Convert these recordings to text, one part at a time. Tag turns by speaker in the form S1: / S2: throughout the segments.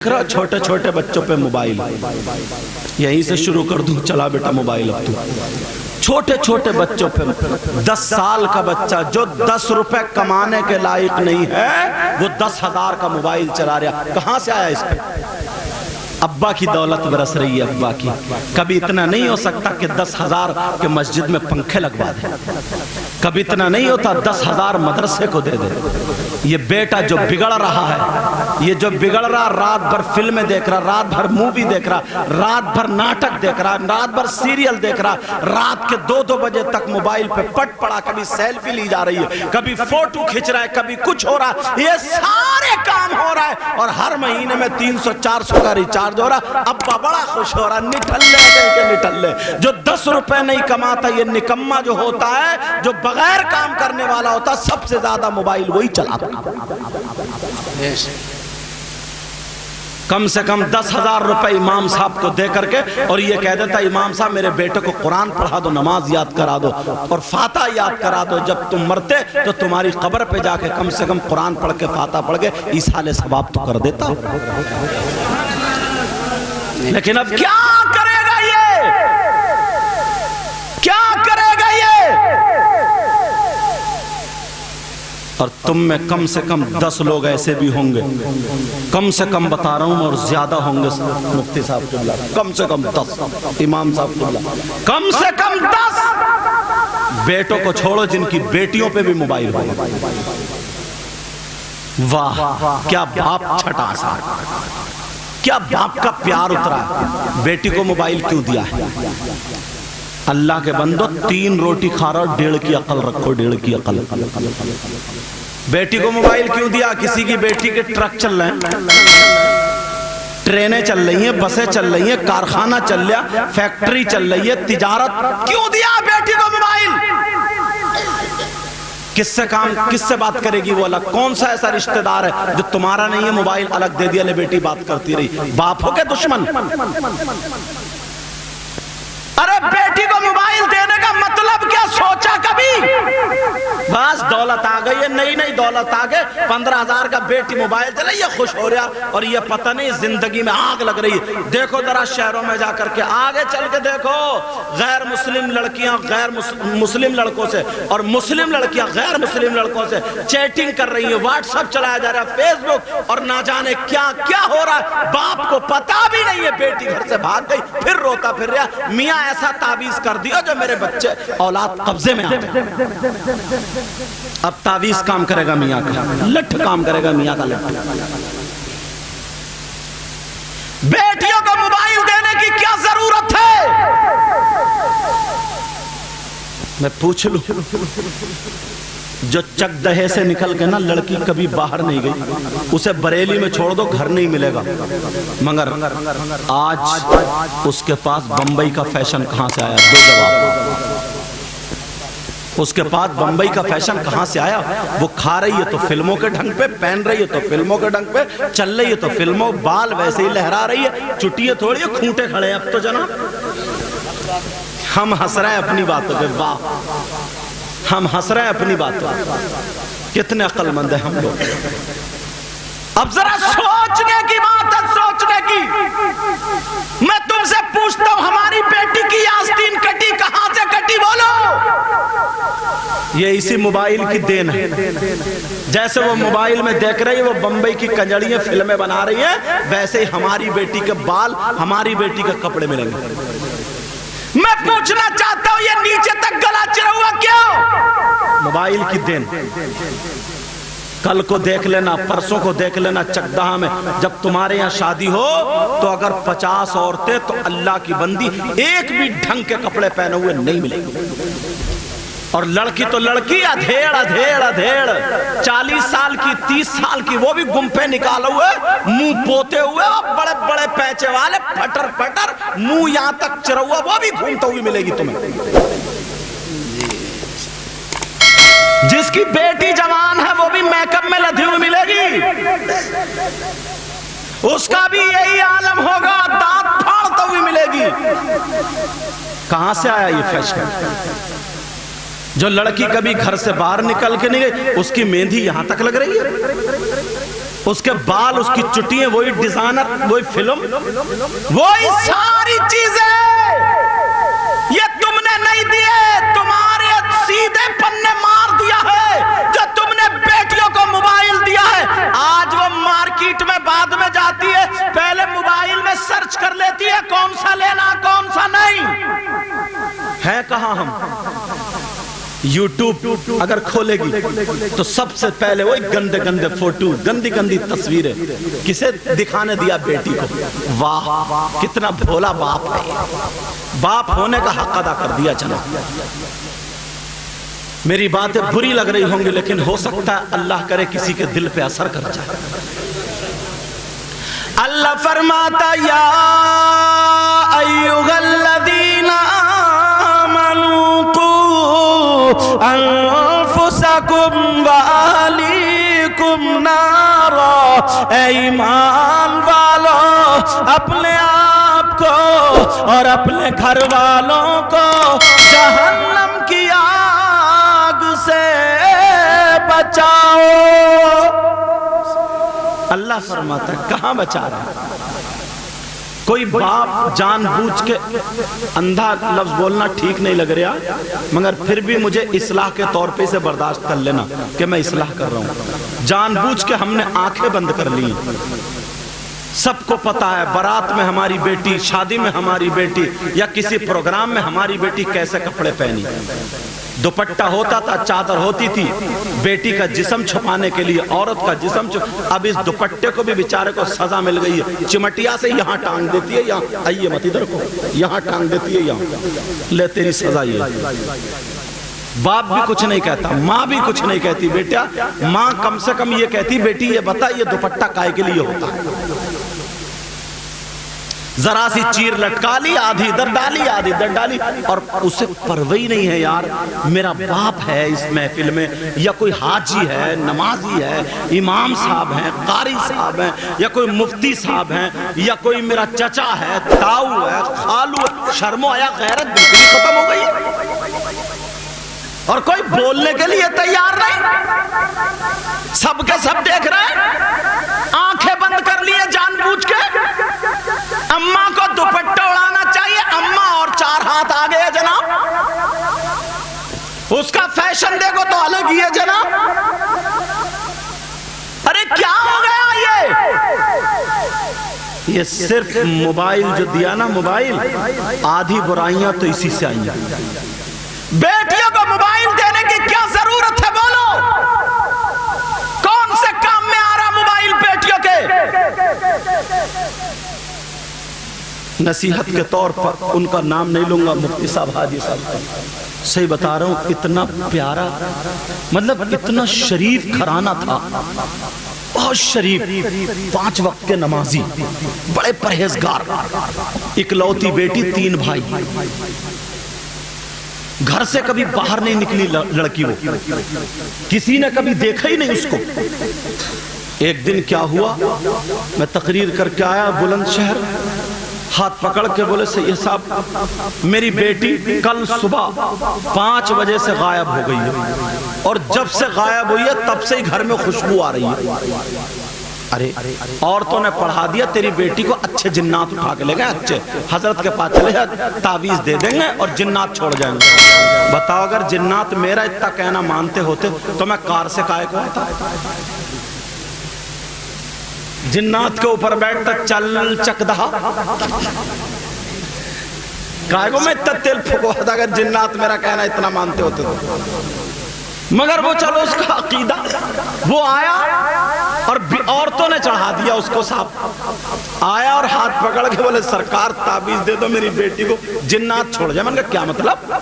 S1: چھوٹے چھوٹے بچوں پہ موبائل، یہیں سے شروع کر دوں، چلا بیٹا موبائل اب تو چھوٹے چھوٹے بچوں پہ 10 سال کا بچہ جو 10 روپے کمانے کے لائق نہیں ہے وہ 10,000 کا موبائل چلا رہا، کہاں سے آیا اس پہ؟ ابا کی دولت برس رہی ہے ابا کی۔ کبھی اتنا نہیں ہو سکتا کہ 10,000 کے مسجد میں پنکھے لگوا دے، کبھی اتنا نہیں ہوتا 10,000 مدرسے کو دے دے۔ یہ بیٹا جو بگڑ رہا ہے، یہ جو بگڑ رہا، رات بھر فلمیں دیکھ رہا، رات بھر مووی دیکھ رہا، رات بھر ناٹک دیکھ رہا، رات بھر سیریل دیکھ رہا، رات کے 2 بجے تک موبائل پہ پٹ پڑا، کبھی سیلفی لی جا رہی ہے، کبھی فوٹو کھچ رہا ہے، کبھی کچھ ہو رہا ہے، یہ سارے کام ہو رہا ہے اور ہر مہینے میں 300-400 کا ریچارج ہو رہا۔ ابا بڑا خوش ہو رہا، نٹھلے دے کے نٹھلے، جو 10 روپے نہیں کماتا، یہ نکمہ جو ہوتا ہے، جو بغیر کام کرنے والا ہوتا، سب سے زیادہ موبائل وہی چلاتا۔ کم سے کم 10,000 روپے امام صاحب کو دے کر کے اور یہ کہہ دیتا امام صاحب میرے بیٹے کو قرآن پڑھا دو، نماز یاد کرا دو اور فاتحہ یاد کرا دو، جب تم مرتے تو تمہاری قبر پہ جا کے کم سے کم قرآن پڑھ کے فاتحہ پڑھ کے ایصال ثواب تو کر دیتا۔ لیکن اب کیا کرے گا یہ؟ کیا کرے گا یہ؟ اور تم میں کم سے کم 10 لوگ ایسے بھی ہوں گے، کم سے کم بتا رہا ہوں اور زیادہ ہوں گے، مفتی صاحب کو بلا، کم سے کم 10، امام صاحب کو بلا، کم سے کم 10 بیٹوں کو چھوڑو جن کی بیٹیوں پہ بھی موبائل ہو۔ واہ کیا باپ چھٹا سا، کیا باپ کا پیار اترا ہے، بیٹی کو موبائل کیوں دیا ہے؟ اللہ کے بندو 3 روٹی کھا رہا، 1.5 کی عقل رکھو، 1.5 کی عقل۔ بیٹی کو موبائل کیوں دیا؟ کسی کی بیٹی کے ٹرک چل رہے ہیں، ٹرینیں چل رہی ہیں، بسیں چل رہی ہیں، کارخانہ چل رہا، فیکٹری چل رہی ہے، تجارت، کیوں دیا بیٹی کو موبائل؟ کس سے بات کرے گی وہ الگ؟ کون سا ایسا رشتہ دار ہے جو تمہارا نہیں ہے موبائل الگ دے دیا، لے بیٹی بات کرتی رہی؟ باپ ہو کے دشمن؟ ارے بیٹی کو موبائل دینے کا مطلب کیا سوچا کبھی؟ بس دولت آ گئی ہے، نئی نئی دولت آ گئے، 15,000 کا بیٹی موبائل چلا، یہ خوش ہو رہا اور یہ پتہ نہیں زندگی میں آگ لگ رہی ہے۔ دیکھو ذرا شہروں میں جا کر کے، آگے چل کے دیکھو، غیر مسلم لڑکیاں غیر مسلم لڑکوں سے اور مسلم لڑکیاں غیر مسلم لڑکوں سے چیٹنگ کر رہی ہیں، واٹس ایپ چلایا جا رہا ہے، فیس بک، اور نہ جانے کیا کیا ہو رہا ہے، باپ کو پتہ بھی نہیں ہے۔ بیٹی گھر سے بھاگ گئی، پھر روتا پھر رہا، میاں ایسا تعویذ کر دیا جو میرے بچے اولاد قبضے میں آ گئے۔ اب تعویذ کام کرے گا میاں کا، لٹھ کام کرے گا میاں کا، لٹھ۔ بیٹیوں کو موبائل دینے کی کیا ضرورت ہے؟ میں پوچھ لوں، جو چک دہے سے نکل کے نا لڑکی کبھی باہر نہیں گئی، اسے بریلی میں چھوڑ دو گھر نہیں ملے گا، مگر آج اس کے پاس بمبئی کا فیشن کہاں سے آیا؟ دو جواب۔ اس کے پاس بمبئی کا فیشن کہاں سے آیا؟ وہ کھا رہی ہے تو فلموں کے ڈھنگ پہ، پہن رہی ہے تو فلموں کے ڈھنگ پہ، چل رہی ہے تو فلموں، بال ویسے ہی لہرا رہی ہے، چٹیے تھوڑی ہے، کھونٹے کھڑے ہیں اب تو جناب۔ ہم ہنس رہے ہیں اپنی باتوں پہ، واہ ہم ہنس رہے ہیں اپنی باتوں، کتنے عقل مند ہیں ہم لوگ۔ اب ذرا سوچنے کی بات ہے، سوچنے کی۔ میں تم سے پوچھتا ہوں، ہماری بیٹی کی آستین کٹی، کہاں سے کٹی بولو؟ یہ اسی موبائل کی دین ہے۔ جیسے وہ موبائل میں دیکھ رہی ہے، وہ بمبئی کی کنجڑیاں فلمیں بنا رہی ہیں، ویسے ہی ہماری بیٹی کے بال، ہماری بیٹی کے کپڑے ملیں گے۔ میں پوچھنا چاہتا ہوں، یہ نیچے تک گلا چرا ہوا کیوں؟ موبائل کی دین۔ کل کو دیکھ لینا، پرسوں کو دیکھ لینا، چکدہا میں جب تمہارے یہاں شادی ہو تو اگر 50 عورتیں تو اللہ کی بندی ایک بھی ڈھنگ کے کپڑے پہنے ہوئے نہیں ملیں گے، اور لڑکی تو لڑکی ادھیڑ ادھیڑ ادھیڑ، 40 سال کی 30 سال کی، وہ بھی گمپے نکالے ہوئے، منہ پوتے ہوئے، بڑے بڑے پیچے والے، پھٹر پھٹر منہ یہاں تک چرا ہوا، وہ بھی گھومتا ہوئی ملے گی تمہیں۔ جس کی بیٹی جوان ہے وہ بھی میک اپ میں لدھی ہوئی ملے گی، اس کا بھی یہی عالم ہوگا، دانت پھاڑتا ہوئی ملے گی۔ کہاں سے آیا یہ فیشن؟ جو لڑکی کبھی گھر سے باہر نکل کے نہیں گئی، اس کی مہندی یہاں تک لگ رہی ہے۔ اس کے بال، اس کی چٹیاں، وہی ڈیزائنر، وہی فلم، وہی ساری چیزیں یہ تم نے نہیں دیے، تمہارے سیدھے پنے مار دیا ہے جو تم نے بیٹیوں کو موبائل دیا ہے۔ آج وہ مارکیٹ میں بعد میں جاتی ہے، پہلے موبائل میں سرچ کر لیتی ہے کون سا لینا کون سا نہیں ہے۔ کہاں ہم؟ یوٹیوب اگر کھولے گی تو سب سے پہلے وہی گندے گندے فوٹو، گندی گندی تصویریں، کسے دکھانے دیا؟ بیٹی کو۔ واہ کتنا بھولا باپ ہے، باپ ہونے کا حق ادا کر دیا۔ چلو میری باتیں بری لگ رہی ہوں گی، لیکن ہو سکتا ہے اللہ کرے کسی کے دل پہ اثر کر جائے۔ اللہ فرماتا یا ایھا الذین آمنوا قوا انفسکم واہلیکم نارا، اے ایمان والو اپنے آپ کو اور اپنے گھر والوں کو جہنم کی آگ سے بچاؤ۔ اللہ فرماتا ہے کہاں بچا رہا ہے؟ کوئی باپ جان بوجھ کے اندھا لفظ بولنا ٹھیک نہیں لگ رہا، مگر پھر بھی مجھے اصلاح کے طور پہ اسے برداشت کر لینا کہ میں اصلاح کر رہا ہوں۔ جان بوجھ کے ہم نے آنکھیں بند کر لی۔ سب کو پتا ہے برات میں ہماری بیٹی، شادی میں ہماری بیٹی، یا کسی پروگرام میں ہماری بیٹی کیسے کپڑے پہنی۔ دوپٹہ ہوتا تھا، چادر ہوتی تھی بیٹی کا جسم چھپانے کے لیے، عورت کا جسم اب اس دوپٹے کو بھی بیچارے کو سزا مل گئی ہے، چمٹیا سے یہاں ٹانگ دیتی ہے، یہاں آئیے مت ادھر کو، یہاں ٹانگ دیتی ہے، یہاں لے تیری سزا یہ۔ باپ بھی کچھ نہیں کہتا، ماں بھی کچھ نہیں کہتی، بیٹا ماں کم سے کم یہ کہتی بیٹی یہ بتا یہ دوپٹہ کائے کے لیے ہوتا ہے۔ ذرا سی چیر لٹکا لی، آدھی ادھر ڈالی آدھی ادھر ڈالی، اور اسے پرواہ نہیں ہے یار میرا باپ ہے اس محفل میں، یا کوئی حاجی ہے، نمازی ہے، امام صاحب ہیں، قاری صاحب ہیں، یا کوئی مفتی صاحب ہیں، یا کوئی میرا چچا ہے، تاؤ ہے، خالو ہے۔ شرم و حیا غیرت بالکل ختم ہو گئی، اور کوئی بولنے کے لیے تیار نہیں۔ سب کے سب دیکھ رہے ہیں، آنکھیں بند کر لیے جان بوجھ کے۔ اماں کو دوپٹہ اڑانا چاہیے، اماں اور 4 ہاتھ آگے ہے جناب، اس کا فیشن دیکھو تو الگ ہی ہے جناب۔ ارے کیا ہو گیا یہ صرف موبائل جو دیا نا، موبائل آدھی برائیاں تو اسی سے آئیں۔ بیٹیوں کو موبائل دینے کی کیا ضرورت ہے؟ بولو کون سے کام میں آ رہا موبائل بیٹیوں کے؟ نصیحت کے طور پر ان کا نام نہیں لوں گا، مفتی صاحب، حاجی صاحب، صحیح بتا رہا ہوں، اتنا پیارا، مطلب اتنا شریف گھرانہ تھا، بہت شریف، 5 وقت کے نمازی، بڑے پرہیزگار، اکلوتی بیٹی، 3 بھائی، گھر سے کبھی باہر نہیں نکلی لڑکی، وہ کسی نے کبھی دیکھا ہی نہیں اس کو۔ ایک دن کیا ہوا، میں تقریر کر کے آیا بلند شہر، ہاتھ پکڑ کے بولے سید صاحب میری بیٹی کل صبح 5 بجے سے غائب ہو گئی ہے، اور جب سے غائب ہوئی ہے تب سے ہی گھر میں خوشبو آ رہی ہے۔ ارے عورتوں نے پڑھا دیا تیری بیٹی کو اچھے جنات اٹھا کے لے گئے، اچھے حضرت کے پاس چلے جائے، تعویذ دے دیں گے اور جنات چھوڑ جائیں گے۔ بتاؤ اگر جنات میرا اتنا کہنا مانتے ہوتے تو میں کار سے کائے کو آتا؟ جنات کے اوپر بیٹھتا چل چک دہا، کائے کو میں اتنا تیل پھکوا تھا اگر جنات میرا کہنا اتنا مانتے ہوتے تو۔ مگر وہ چلو اس کا عقیدہ، وہ آیا اور عورتوں نے چڑھا دیا اس کو صاحب، آیا اور ہاتھ پکڑ کے بولے سرکار تعویذ دے دو میری بیٹی کو جنات چھوڑ جائے۔ میں نے کہا کیا مطلب؟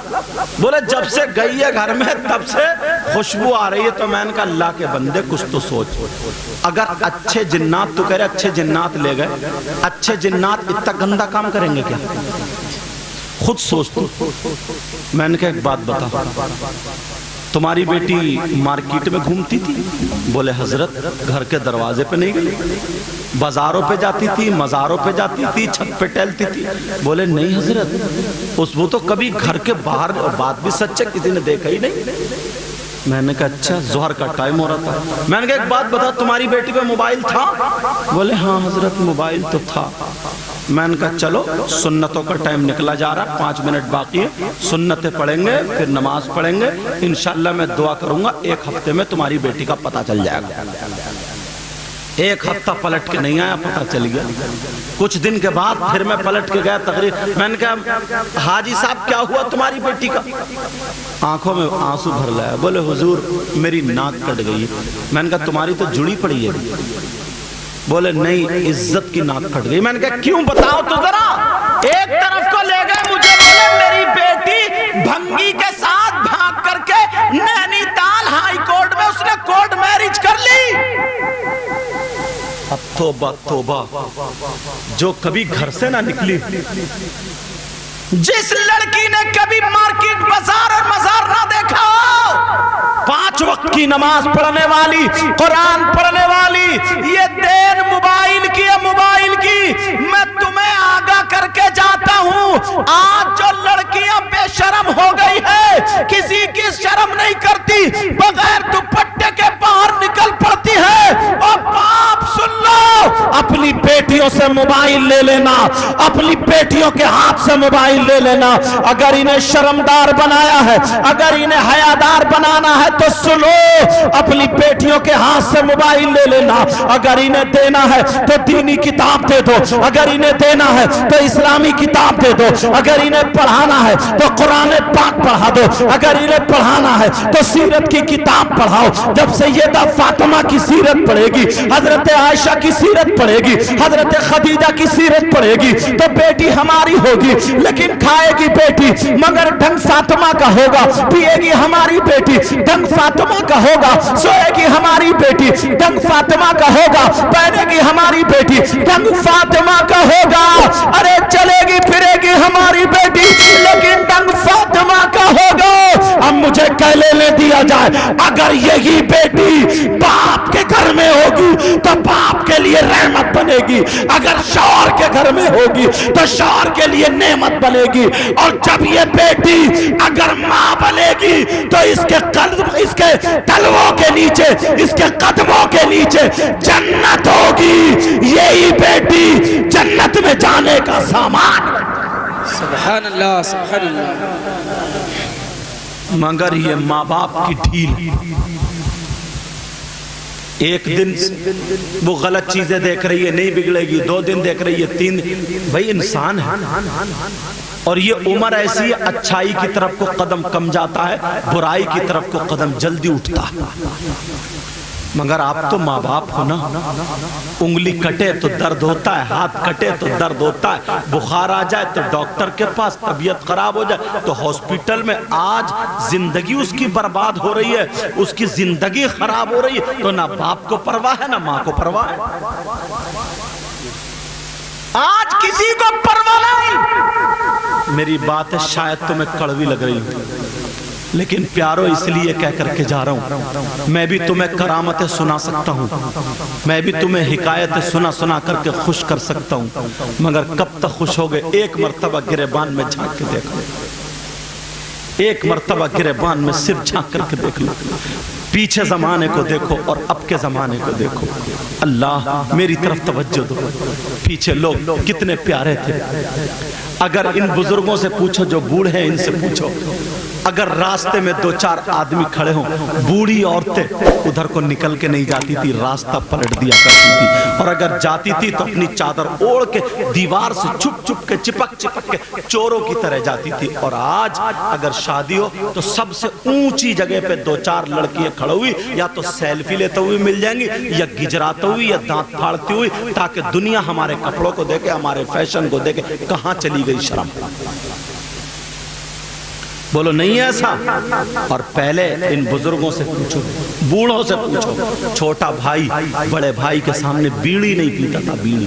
S1: بولے جب سے گئی ہے گھر میں تب سے خوشبو آ رہی ہے۔ تو میں نے کہا اللہ کے بندے کچھ تو سوچ، اگر اچھے جنات، تو کہہ رہے اچھے جنات لے گئے، اچھے جنات اتنا گندا کام کریں گے کیا؟ خود سوچ تو۔ میں نے کہا ایک بات بتا، تمہاری بیٹی مارکیٹ میں گھومتی تھی؟ بولے حضرت گھر کے دروازے پہ نہیں گئی، بازاروں پہ جاتی تھی، مزاروں پہ جاتی تھی، چھت پہ ٹہلتی تھی؟ بولے نہیں حضرت وہ تو کبھی گھر کے باہر، بات بھی سچ ہے کسی نے دیکھا ہی نہیں۔ میں نے کہا اچھا ظہر کا ٹائم ہو رہا تھا. میں نے کہا ایک بات بتا, تمہاری بیٹی پہ موبائل تھا؟ بولے ہاں حضرت موبائل تو تھا. میں نے کہا چلو سنتوں کا ٹائم نکلا جا رہا, 5 منٹ باقی ہے, سنتیں پڑھیں گے پھر نماز پڑھیں گے, انشاءاللہ میں دعا کروں گا 1 ہفتے میں تمہاری بیٹی کا پتہ چل جائے گا. 1 ہفتہ پلٹ کے نہیں آیا, پتہ چل گیا. کچھ دن کے بعد پھر میں پلٹ کے گیا تقریر. میں نے کہا حاجی صاحب کیا ہوا تمہاری بیٹی کا؟ آنکھوں میں آنسو بھر لایا. بولے حضور میری ناک کٹ گئی. میں نے کہا تمہاری تو جڑی پڑی ہے. بولے نہیں عزت کی ناک کٹ گئی. میں نے کہا کیوں بتاؤ تو ذرا. ایک طرف کو لے گئے مجھے, بولے میری بیٹی بھنگی کے ساتھ بھاگ کر کے نینی تال ہائی کورٹ میں اس نے کورٹ میرج کر لی. اب توبہ توبہ, جو کبھی گھر سے نہ نکلی, جس لڑکی نے کبھی مارکیٹ بازار اور مزار نہ دیکھا ہو, 5 وقت کی نماز پڑھنے والی, قرآن پڑھنے والی, یہ دین موبائل کی ہے, موبائل کی. میں تمہیں آگاہ کر کے جاتا ہوں, آج جو لڑکیاں بے شرم ہو گئی ہے, کسی کی شرم نہیں کرتی, بغیر دوپٹے کے باہر نکل پڑتی ہے. اور باپ سن لو, اپنی بیٹیوں سے موبائل لے لینا, اپنی بیٹیوں کے ہاتھ سے موبائل لے لینا. اگر انہیں شرمدار بنایا ہے, اگر انہیں حیادار بنانا ہے تو سنو, اپنی بیٹیوں کے ہاتھ سے موبائل لے لینا. اگر انہیں دینا ہے تو دینی کتاب دے دو, اگر انہیں دینا ہے تو اسلامی کتاب دے دو, اگر انہیں پڑھانا ہے تو قرآن پاک پڑھا دو, اگر انہیں پڑھانا ہے تو سیرت کی کتاب پڑھاؤ. جب سیدہ فاطمہ کی سیرت پڑھے گی, حضرت عائشہ کی سیرت پڑھے گی, حضرت خدیجہ کی سیرت پڑھے گی, تو بیٹی ہماری ہوگی. لیکن کھائے گی بیٹی مگر ڈھنگ فاطمہ کا ہوگا, پیے گی ہماری بیٹی ڈھنگ فاطمہ کا ہوگا, سوئے گی ہماری بیٹی ڈھنگ فاطمہ کا ہوگا, پہنے گی ہماری بیٹی ڈھنگ فاطمہ کا ہوگا. ارے چلے گی پھرے گی ہماری بیٹی لیکن ڈھنگ فاطمہ کا ہوگا. اب مجھے کہلے لے دیا جائے, اگر یہی بیٹی باپ کے گھر میں ہوگی تو باپ کے لیے رحمت بنے گی, اگر شوہر کے گھر میں ہوگی تو شوہر کے لیے نعمت بنے گی. اور جب یہ بیٹی اگر ماں بنے گی تو اس کے تلووں کے نیچے, اس کے قدموں کے نیچے جنت ہوگی. یہی بیٹی جنت میں جانے کا سامان.
S2: سبحان اللہ سبحان اللہ.
S1: مگر یہ ماں باپ کی ڈھیل, ایک دن وہ غلط چیزیں دیکھ رہی ہے نہیں بگڑے گی, 2 دن دیکھ رہی ہے, 3 دن. بھئی انسان ہے اور یہ عمر ایسی ہے, اچھائی کی طرف کو قدم کم جاتا ہے, برائی کی طرف کو قدم جلدی اٹھتا ہے. مگر آپ تو ماں باپ ہو نا, انگلی کٹے تو درد ہوتا ہے, ہاتھ کٹے تو درد ہوتا ہے, بخار آ جائے تو ڈاکٹر کے پاس, طبیعت خراب ہو جائے تو ہاسپٹل میں. آج زندگی اس کی برباد ہو رہی ہے, اس کی زندگی خراب ہو رہی ہے, تو نہ باپ کو پرواہ ہے نہ ماں کو پرواہ ہے. آج کسی کو پرواہ نہیں. میری بات شاید تمہیں کڑوی لگ رہی ہے, لیکن پیارو اس لیے کہہ کر کے جا رہا ہوں, میں بھی تمہیں کرامتیں سنا سکتا ہوں, میں بھی تمہیں حکایتیں سنا کر کے خوش کر سکتا ہوں, مگر کب تک خوش ہوگے؟ ایک مرتبہ گریبان میں جھانک کے دیکھو, ایک مرتبہ گریبان میں صرف جھانک کر کے دیکھ لو, پیچھے زمانے کو دیکھو اور اب کے زمانے کو دیکھو. اللہ میری طرف توجہ دو, پیچھے لوگ کتنے پیارے تھے. اگر ان بزرگوں سے پوچھو جو بوڑھے ہیں, ان سے پوچھو, اگر راستے میں 2-4 آدمی کھڑے ہوں, بوڑھی عورتیں ادھر کو نکل کے نہیں جاتی تھی, راستہ پلٹ دیا کرتی تھی, اور اگر جاتی تھی تو اپنی چادر اوڑھ کے دیوار سے چھپ کے چپک کے چوروں کی طرح جاتی تھی. اور آج اگر شادی ہو تو سب سے اونچی جگہ پہ 2-4 لڑکیاں کھڑی ہوئی, یا تو سیلفی لیتے ہوئے مل جائیں گی, یا گجراتے ہوئی, یا دانت پھاڑتی ہوئی, تاکہ دنیا ہمارے کپڑوں کو دیکھے, ہمارے فیشن کو دیکھے. کہاں چلی گئی شرم؟ بولو نہیں ایسا. اور پہلے ان بزرگوں سے پوچھو, بوڑھوں سے پوچھو, چھوٹا بھائی بڑے بھائی کے سامنے بیڑی نہیں پیتا تھا, بیڑی.